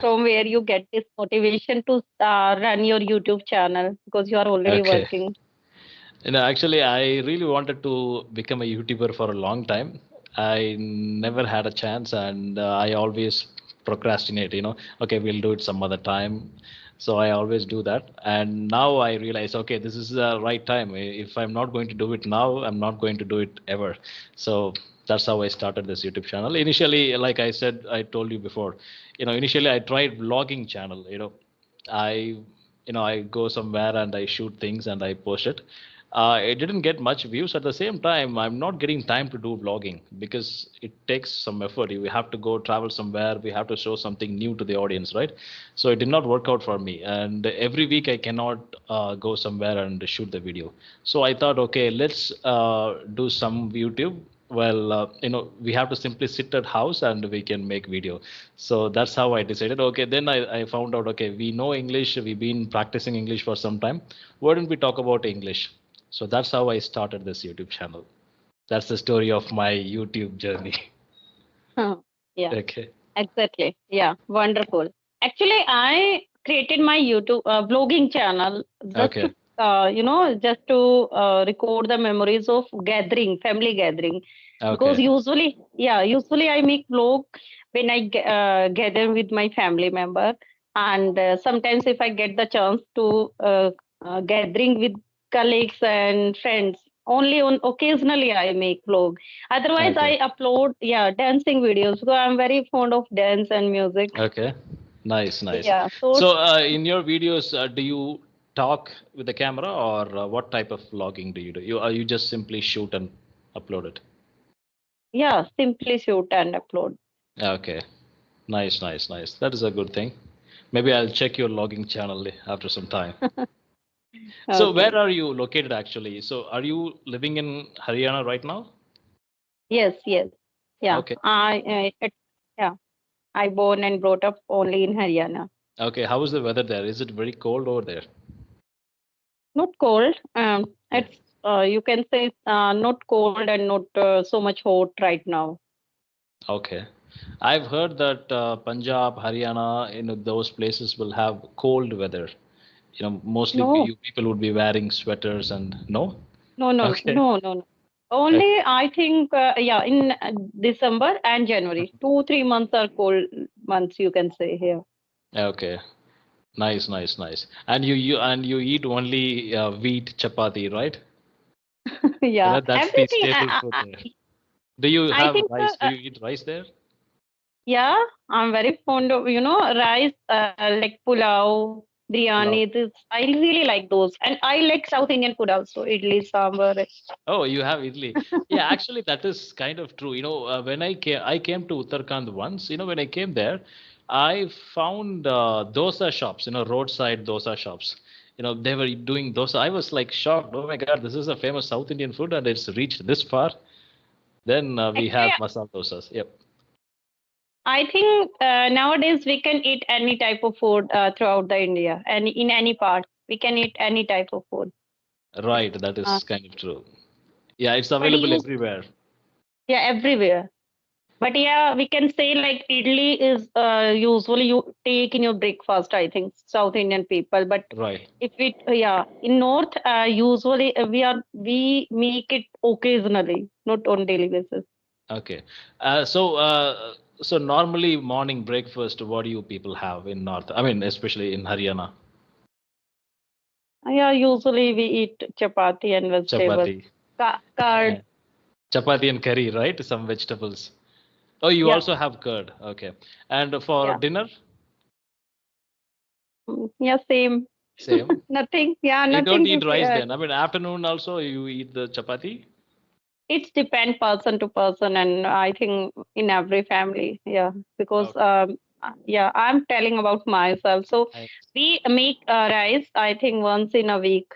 from where you get this motivation to run your YouTube channel because you are already Okay. working? Actually, I really wanted to become a YouTuber for a long time. I never had a chance, and I always procrastinate. Okay, we'll do it some other time. So I always do that, and now I realize, okay, this is the right time. If I'm not going to do it now, I'm not going to do it ever. So that's how I started this YouTube channel. Initially, like I said, I told you before, initially I tried vlogging channel. I I go somewhere and I shoot things and I post it. It didn't get much views. At the same time, I'm not getting time to do vlogging because it takes some effort. We have to go travel somewhere. We have to show something new to the audience, right? So it did not work out for me. And every week I cannot go somewhere and shoot the video. So I thought, okay, let's do some YouTube. Well, we have to simply sit at house and we can make video. So that's how I decided. Okay, then I found out, okay, we know English. We've been practicing English for some time. Why don't we talk about English? So that's how I started this YouTube channel. That's the story of my YouTube journey. Yeah, Okay. exactly. Yeah, wonderful. Actually, I created my YouTube blogging channel just to, Okay. just to record the memories of gathering, family gathering. Because Okay. usually I make vlog when I gather with my family member, and sometimes if I get the chance to gathering with colleagues and friends, only on occasionally I make vlog. Otherwise, Okay. I upload dancing videos because I'm very fond of dance and music. Okay. Nice. Nice. Yeah, so So in your videos, do you talk with the camera or what type of vlogging do you do? You just simply shoot and upload it? yeah, simply shoot and upload. Okay. Nice. Nice. Nice. That is a good thing. Maybe I'll check your logging channel after some time. So where Okay. are you located actually? So are you living in Haryana right now? Yes, yes. Yeah. Okay. Yeah. I born and brought up only in Haryana. Okay. How is the weather there? Is it very cold over there? Not cold. Yeah. It's you can say it's, not cold and not so much hot right now. Okay. I've heard that Punjab, Haryana, those places will have cold weather. Mostly No, you people would be wearing sweaters and no? no, no, Okay. no, no, no. Okay. Only I think yeah, in December and January, 2 3 months are cold months. You can say here. Okay. Nice, nice, nice. And you eat only wheat chapati, right? Yeah, That's the everything. staple food there. Do you I have think rice? Do you eat rice there? yeah, I'm very fond of rice like pulao, Pulao. biryani. This I really like those, and I like South Indian food also, idli, sambar. Oh, you have idli. Yeah, actually, that is kind of true. When I came to Uttarakhand once. When I came there, I found dosa shops. Roadside dosa shops. They were doing dosa. I was like shocked. Oh my God, this is a famous South Indian food, and it's reached this far. Then we Actually, have masala dosas. Yep. I think nowadays we can eat any type of food throughout the India, and in any part we can eat any type of food. Right, that Uh, is kind of true. Yeah, it's but available you, everywhere. yeah, everywhere. But yeah, we can say like idli is usually you take in your breakfast. I think South Indian people. But Right. if it in North usually we make it occasionally, not on daily basis. Okay. So normally morning breakfast, what do you people have in North? I mean, especially in Haryana. Yeah, usually we eat chapati and vegetables. Chapati. Curd. Chapati and curry, right? Some vegetables. Oh, you Yeah, also have curd. Okay. And for yeah, dinner, yeah. Same. same. Nothing. Yeah, You don't nothing to. eat rice then. I mean, afternoon also you eat the chapati. It's depend person to person, and I think in every family. Yeah, because Okay. yeah, I'm telling about myself. So I, we make rice. I think once in a week.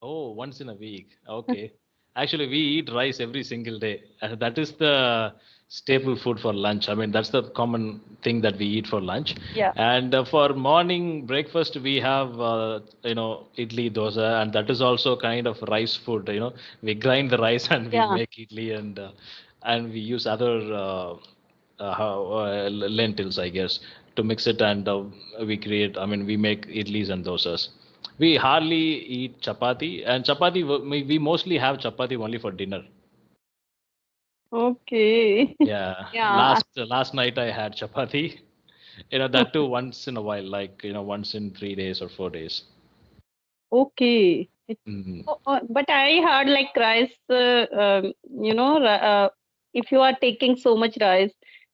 oh, once in a week. Okay. Actually, we eat rice every single day. That is the staple food for lunch. I mean, that's the common thing that we eat for lunch. Yeah, And for morning breakfast, we have, idli, dosa, and that is also kind of rice food. We grind the rice and we yeah. make idli, and we use other lentils, I guess, to mix it, and we create. I mean, we make idlis and dosas. We hardly eat chapati, and chapati we mostly have chapati only for dinner. Okay. Yeah, Yeah. last night I had chapati. That too once in a while, like once in 3 days or 4 days. Okay. Mm. But I heard like rice, if you are taking so much rice,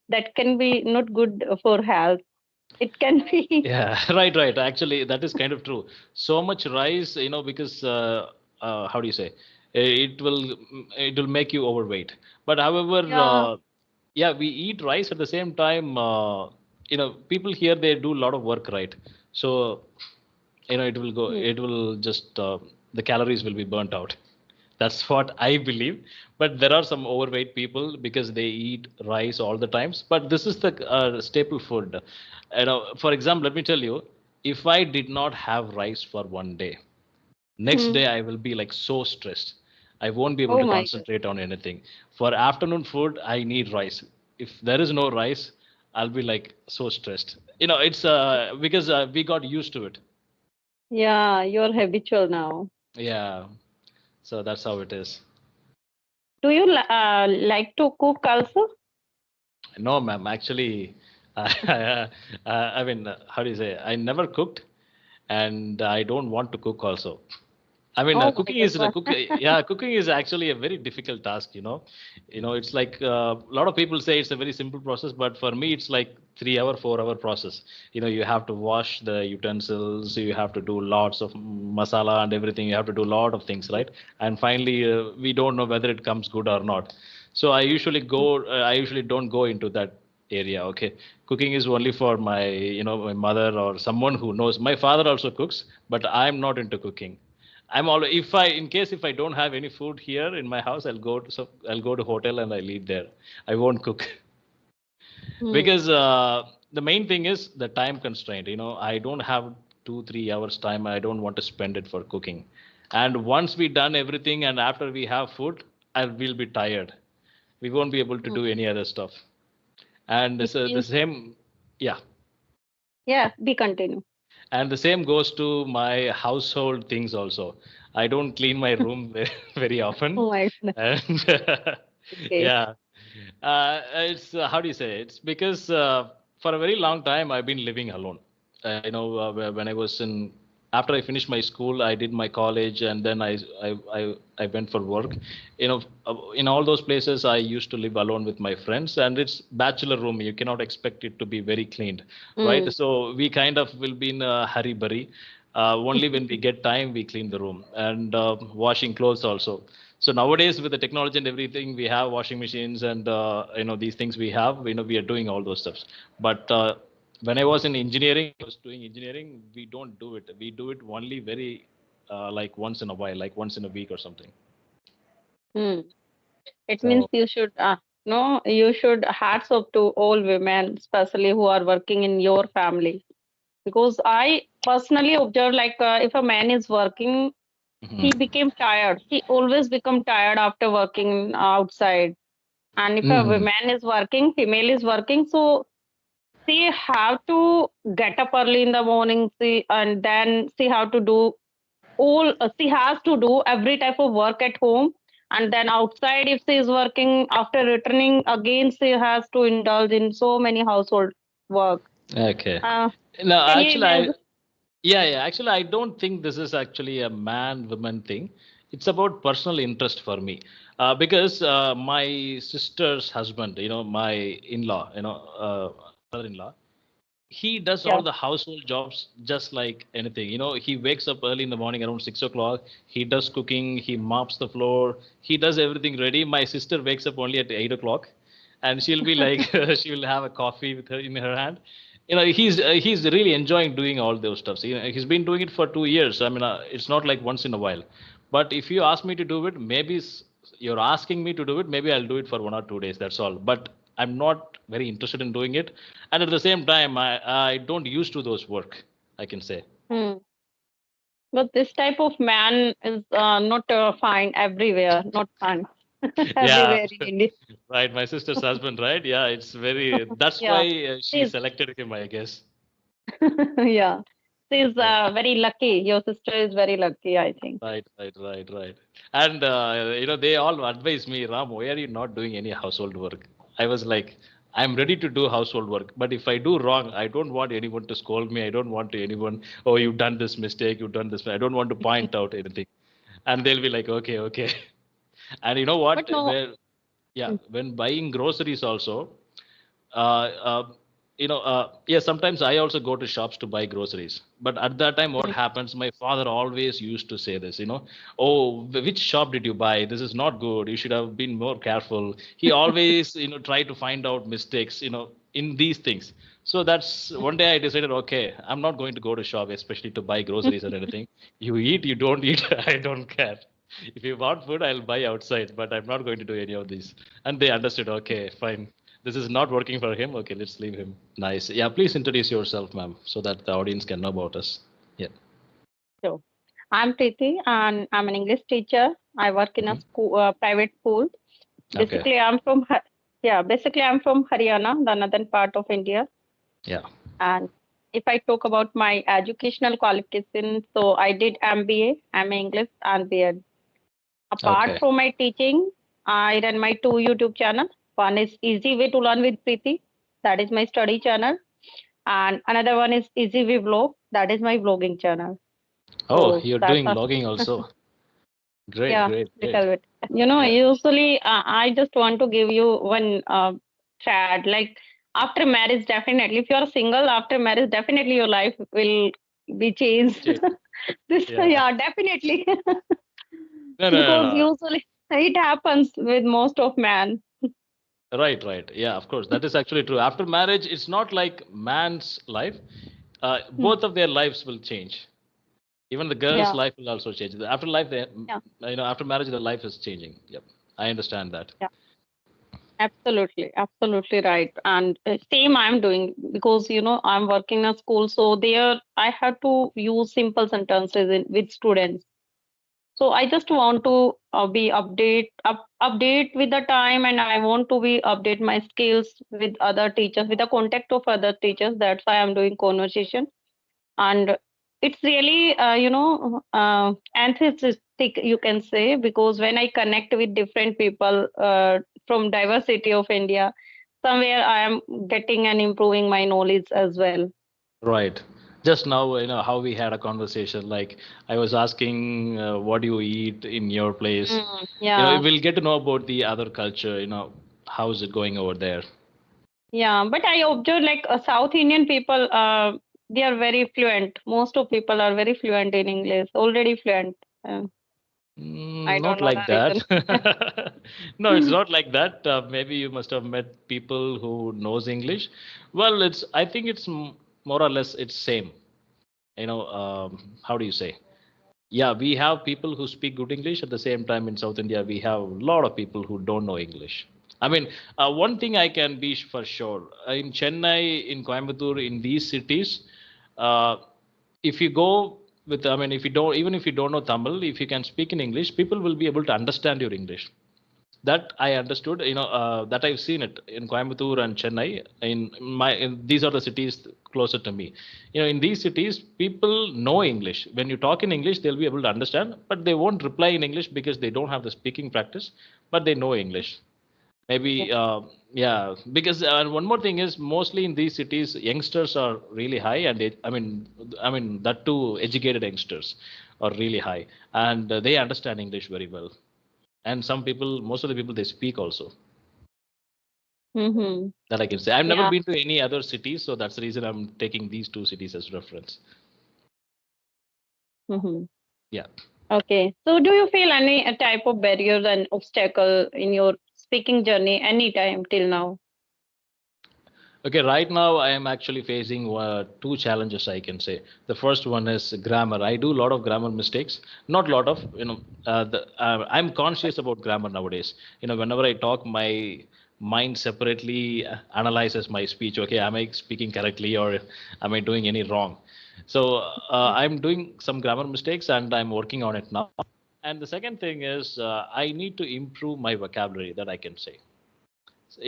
that can be not good for health. It can be. Yeah, right. Actually, that is kind of true. So much rice, because how do you say? It will make you overweight. But however, Yeah. yeah, we eat rice at the same time. People here they do a lot of work, right? So Hmm. it will just the calories will be burnt out. That's what I believe. But there are some overweight people because they eat rice all the times. But this is the staple food. For example, let me tell you, if I did not have rice for one day, next Hmm. day I will be like so stressed. I won't be able Oh to my God. concentrate on anything. For afternoon food, I need rice. If there is no rice, I'll be like so stressed. It's because we got used to it. Yeah, you're habitual now. Yeah. So that's how it is. Do you like to cook also? No, ma'am. Actually, I mean, how do you say? I never cooked, and I don't want to cook also. I mean, Oh my cooking God. is yeah, cooking is actually a very difficult task. It's like a lot of people say it's a very simple process, but for me, it's like 3 hour, 4 hour process. You have to wash the utensils, you have to do lots of masala and everything. You have to do a lot of things, right? And finally, we don't know whether it comes good or not. So I usually don't go into that area. Okay, cooking is only for my mother or someone who knows. My father also cooks, but I'm not into cooking. I'm always in case if I don't have any food here in my house, I'll go to hotel and I'll eat there. I won't cook Hmm. because the main thing is the time constraint. I don't have 2 3 hours time. I don't want to spend it for cooking. And once we done everything and after we have food, I will be tired. We won't be able to Hmm. do any other stuff. And It so the means, same, yeah. yeah, be continue. And the same goes to my household things also. I don't clean my room very often. Oh my God. And Okay. yeah, it's how do you say? It's because for a very long time I've been living alone. When I was in after I finished my school, I did my college, and then I went for work. In all those places, I used to live alone with my friends, and it's bachelor room. You cannot expect it to be very cleaned, right? Hmm. So we kind of will be in a hurry burry. Only when we get time, we clean the room and washing clothes also. So nowadays, with the technology and everything, we have washing machines and these things we have. We are doing all those stuffs. But when I was in engineering, I was doing engineering. We don't do it. We do it only very like once in a while, like once in a week or something. Hmm. It means So. you should, no, you should hats off to all women, especially who are working in your family. Because I personally observe, like, if a man is working, he Mhm. became tired. He always become tired after working outside. And if a Mhm. woman is working, female is working, so she have to get up early in the morning, see, and then she have to do she has to do every type of work at home, and then outside if she is working after returning again she has to indulge in so many household work. Okay. uh, No, can you actually, imagine? yeah. Actually, I don't think this is actually a man-woman thing. It's about personal interest for me, because my sister's husband, my in-law, brother-in-law, he does all Yeah. the household jobs just like anything. He wakes up early in the morning around 6 o'clock. He does cooking. He mops the floor. He does everything ready. My sister wakes up only at 8 o'clock, and she'll be like, she will have a coffee with her in her hand. He's really enjoying doing all those stuffs. He's been doing it for 2 years. I mean, it's not like once in a while. But if you ask me to do it, maybe you're asking me to do it. Maybe I'll do it for 1 or 2 days. That's all. But I'm not very interested in doing it, and at the same time I don't used to those work, I can say. Hmm. But this type of man is not fine everywhere, not fine. Yeah, everywhere in India. right. My sister's husband, right? Yeah, it's very. That's Yeah, why she she's selected him, I guess. yeah, she's Yeah. very lucky. Your sister is very lucky, I think. Right. And they all advise me, Ram, why are you not doing any household work? I was like, I'm ready to do household work, but if I do wrong, I don't want anyone to scold me. I don't want anyone, oh, you've done this mistake, you've done this. I don't want to point out anything. And they'll be like, okay. And you know what? But no, Yeah, mm, when buying groceries also, uh, uh, yeah, sometimes I also go to shops to buy groceries. But at that time, what mm, happens? My father always used to say this, oh, which shop did you buy? This is not good. You should have been more careful. He always, try to find out mistakes, in these things. So that's one day I decided, okay, I'm not going to go to shop, especially to buy groceries or anything. You eat, you don't eat, I don't care. If you want food, I'll buy outside, but I'm not going to do any of these. And they understood, okay, fine. This is not working for him. Okay, let's leave him. Nice. Yeah, please introduce yourself, ma'am, so that the audience can know about us. Yeah. so I'm Preeti, and I'm an English teacher. I work in a Hmm. school, private school. Okay. Basically I'm from Haryana, the northern part of India. Yeah. And if I talk about my educational qualifications, so I did MBA, MA English, and B.Ed. Apart Okay. from my teaching, I run my two YouTube channels. One is Easy Way to Learn with Preeti, that is my study channel, and another one is Easy Way Vlog, that is my vlogging channel. Oh, So you're that's doing a logging also. Great, yeah, great, great. little bit. Yeah. Usually I just want to give you one chat. Like after marriage, definitely, if you are single after marriage, definitely your life will be changed. Change. This, Yeah. yeah, definitely, because No. usually it happens with most of men. Right. Yeah, of course. That is actually true. After marriage, it's not like man's life. Hmm. Both of their lives will change. Even the girl's Yeah, life will also change. After life, yeah, after marriage, the life is changing. Yep. I understand that. yeah. Absolutely right. And same I'm doing because I'm working in a school, so there I have to use simple sentences with students. So I just want to be update with the time, and I want to be update my skills with other teachers, with the contact of other teachers. That's why I'm doing conversation, and it's really enthusiastic, you can say, because when I connect with different people from diversity of India, somewhere I am getting and improving my knowledge as well. Right. Just now, how we had a conversation. Like I was asking, what do you eat in your place? Yeah. We'll get to know about the other culture. How's it going over there? Yeah, but I observe like South Indian people, they are very fluent. Most of people are very fluent in English, already fluent. Uh, I don't Not know like the reason. that. No, it's not like that. Maybe you must have met people who knows English. Well, I think it's more or less it's same. How do you say? Yeah, we have people who speak good English. At the same time, in South India, we have a lot of people who don't know English. I mean, one thing I can be for sure in Chennai, in Coimbatore, in these cities, uh, if you go with, I mean, if you don't, even if you don't know Tamil, if you can speak in English, people will be able to understand your English. That I understood, that I've seen it in Coimbatore and Chennai. These are the cities closer to me. In these cities, people know English. When you talk in English, they'll be able to understand, but they won't reply in English because they don't have the speaking practice, but they know English. Yeah. Maybe, yeah, because one more thing is mostly in these cities, youngsters are really high, and I mean that too, educated youngsters are really high, and they understand English very well. And some people, most of the people, they speak also. Mm-hmm. That I can say. I've never Yeah. been to any other cities, so that's the reason I'm taking these two cities as reference. Mm-hmm. Yeah. Okay. So, do you feel any type of barriers and obstacle in your speaking journey anytime till now? Okay, right now I am actually facing two challenges, I can say. The first one is grammar. I do a lot of grammar mistakes. Not a lot of, I'm conscious about grammar nowadays. Whenever I talk, my mind separately analyzes my speech. Okay, am I speaking correctly or am I doing any wrong? So I'm doing some grammar mistakes and I'm working on it now. And the second thing is I need to improve my vocabulary that I can say.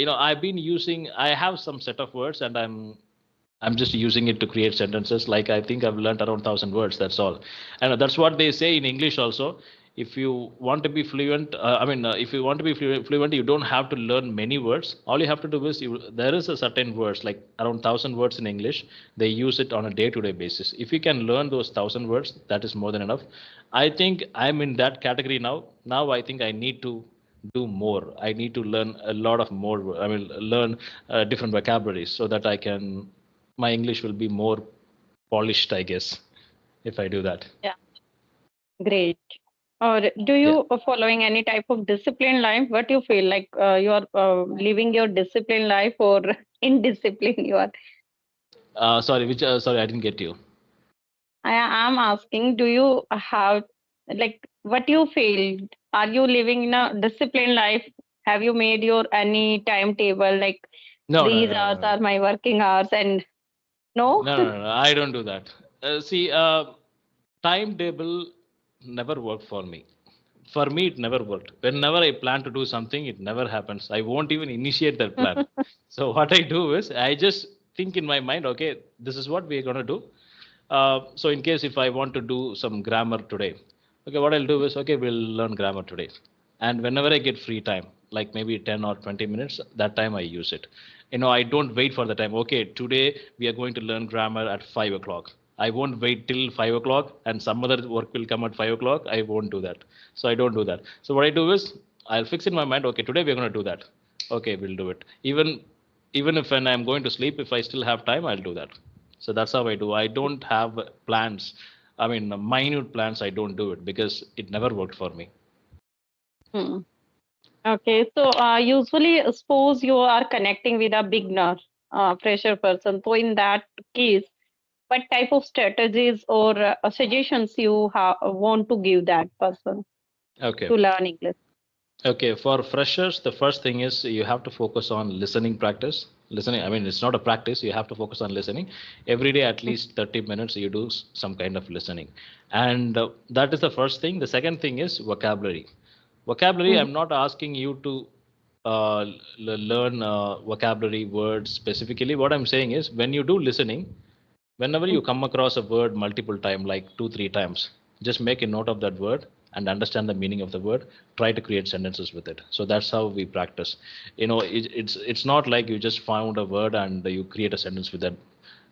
I've been using, I have some set of words and I'm just using it to create sentences. Like I think I've learned around 1,000 words. That's all, and that's what they say in English also. If you want to be fluent, if you want to be fluent, you don't have to learn many words. All you have to do is there is a certain words like around 1,000 words in English. They use it on a day-to-day basis. If you can learn those 1,000 words, that is more than enough. I think I'm in that category now. Now I think I need to do more. I need to learn a lot of more. I mean, learn different vocabularies so that I can my English will be more polished, I guess, if I do that. Yeah, great. Or do Yeah. you following any type of disciplined life? What you feel like you are living your disciplined life or indisciplined you are? Sorry, sorry, I didn't get you. I am asking, do you have like what you feel? Are you living in a disciplined life? Have you made your any timetable like No, no, these no, hours no, are my working hours and no? no, no, no, no, I don't do that. See, timetable never worked for me. For me, it never worked. Whenever I plan to do something, it never happens. I won't even initiate that plan. So what I do is I just think in my mind, okay, this is what we're gonna do. So in case if I want to do some grammar today, okay, what I'll do is okay, we'll learn grammar today, and whenever I get free time, like maybe 10 or 20 minutes, that time I use it. I don't wait for the time. Okay, today we are going to learn grammar at 5 o'clock. I won't wait till 5 o'clock and some other work will come at 5 o'clock. I won't do that. So I don't do that. So what I do is I'll fix in my mind. Okay, today we're going to do that. Okay, we'll do it. Even if when I'm going to sleep, if I still have time, I'll do that. So that's how I do. I don't have plans. I mean, minute plans. I don't do it because it never worked for me. Hmm. Okay, so usually suppose you are connecting with a beginner, fresher person. So in that case, what type of strategies or suggestions you want to give that person Okay. to learn English? Okay. For freshers, the first thing is you have to focus on listening practice. Listening, I mean, it's not a practice. You have to focus on listening. Every day, at least 30 minutes, you do some kind of listening. And that is the first thing. The second thing is vocabulary. Vocabulary, Mhm. I'm not asking you to learn vocabulary words specifically. What I'm saying is when you do listening, whenever you come across a word multiple time, like 2 3 times, just make a note of that word and understand the meaning of the word. Try to create sentences with it. So that's how we practice. It's not like you just found a word and you create a sentence with that.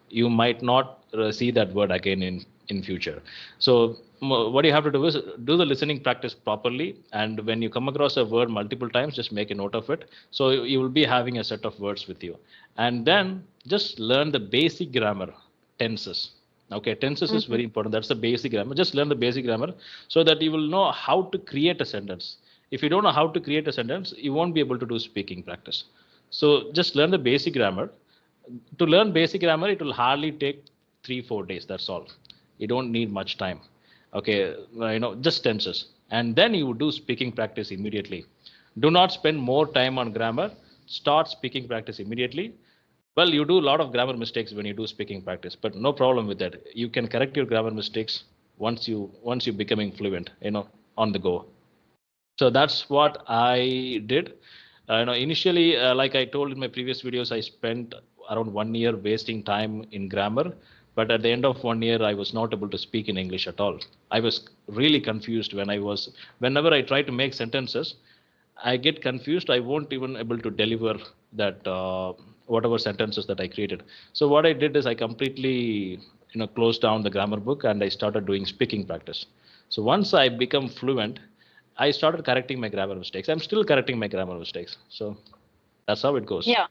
You might not see that word again in future. So what you have to do is do the listening practice properly, and when you come across a word multiple times, just make a note of it. So you will be having a set of words with you, and then just learn the basic grammar, tenses. Okay, tenses is Mhm. very important. That's the basic grammar. Just learn the basic grammar so that you will know how to create a sentence. If you don't know how to create a sentence, you won't be able to do speaking practice. So just learn the basic grammar. To learn basic grammar, it will hardly take 3 4 days. That's all. You don't need much time. Okay, just tenses, and then you do speaking practice immediately. Do not spend more time on grammar. Start speaking practice immediately. Well, you do a lot of grammar mistakes when you do speaking practice, but no problem with that. You can correct your grammar mistakes once you becoming fluent, on the go. So that's what I did. Initially, like I told in my previous videos, I spent around 1 year wasting time in grammar. But at the end of 1 year, I was not able to speak in English at all. I was really confused whenever I try to make sentences, I get confused. I won't even able to deliver that whatever sentences that I created. So what I did is I completely closed down the grammar book and I started doing speaking practice. So once I become fluent, I started correcting my grammar mistakes. I'm still correcting my grammar mistakes. So that's how it goes. Yeah.